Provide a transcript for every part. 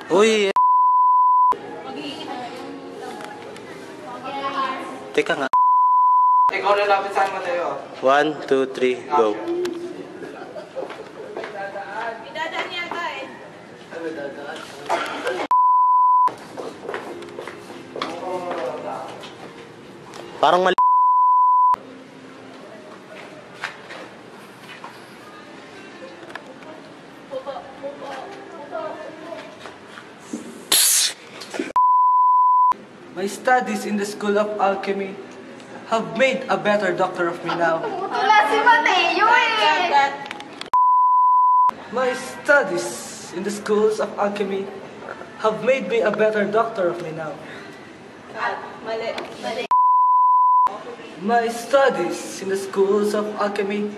Uy! Teka nga. Ikaw na lapit saan mo tayo. 1, 2, 3, go. Idadaan yata eh. Parang mali. My studies in the School of Alchemy have made a better doctor of me now. Wala si Mateo eh! My studies in the schools of alchemy have made me a better doctor of me now. Mali. Mali. My studies in the schools of alchemy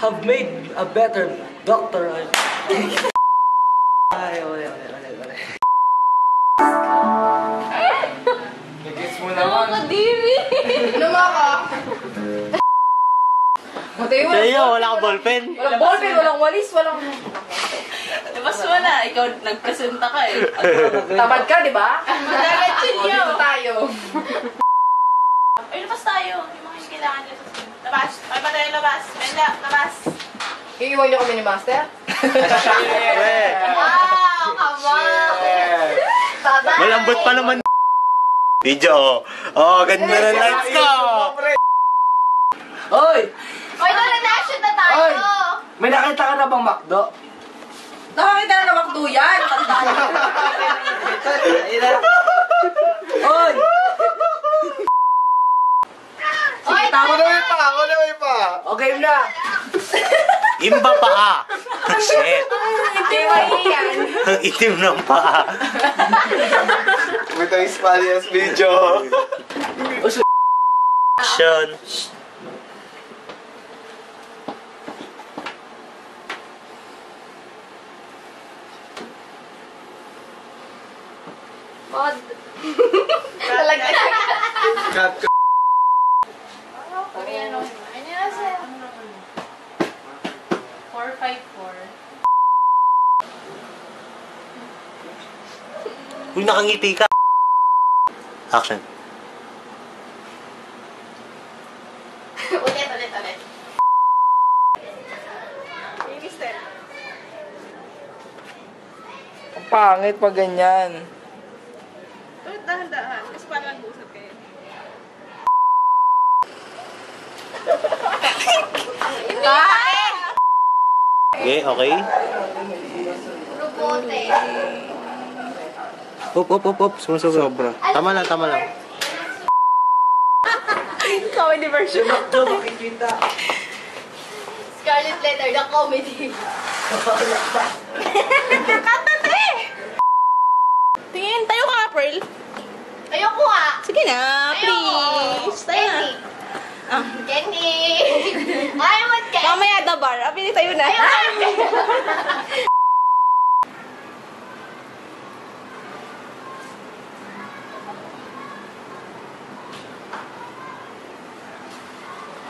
have made me a better doctor. Ay, ole. Nag-gets mo naman. Nakakadiri! Lumaka! Mateo, Kaya wala ka ballpen. walang ballpen, walang walis, walang... Labas mo na, ikaw nagpresenta ka eh. Tamad ka, di ba? Magagantsin niyo! Dito tayo. Ay, labas tayo. Yung mga kailangan niyo. Labas. Ay, pa tayo labas. Menda, labas. Iiwan niyo kami ni Master? Wow! Kama! Bye-bye! Malambot pa naman. Video. Oh, ganda na lights ko. Oy! Oy, na-shoot na tayo! Oy! May nakita ka na bang McDo? Nakakita na naman McDo yan. Tandaan. Oy! Oy, Ako na may pa! Okay na! Imba paa. Shit. Hindi yan. Ang itim ng paa. May tayo Spanish video. Action. Pod. Talaga. Cut. Ano na sir? 454. Uy, nakangiti ka. Action. Ulit. Baby step. Ang pangit pag ganyan. Ulit dahan-dahan. Kasi parang nag-usap kayo. Okay, okay. Rubote. Up. Sobra. Tama lang. Comedy version. McDo, makikita. Scarlet Letter, the comedy. Katate! Tingin, tayo ka nga, Pearl. Ayoko nga. Sige na, please. Tayo na. Kenny. I want Kenny. Mamaya the bar. Pili tayo na.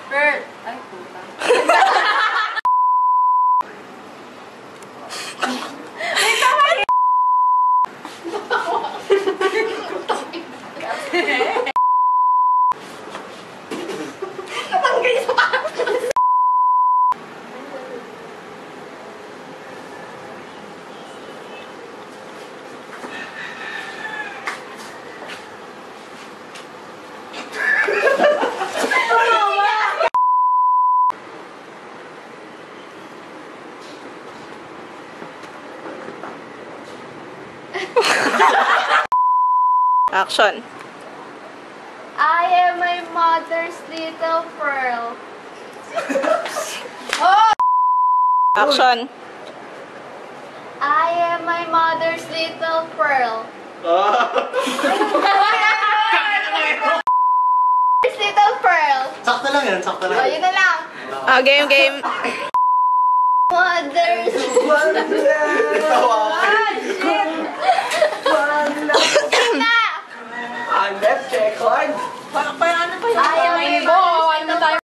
Pearl. Ay, puta. Action. I am my mother's little pearl. Action. I am my mother's little pearl. Little pearl. Sakto lang yan. Oh, yun na lang. Game. Mother's Ang left check on. Parang ano pa yun? I am my mother's little pearl.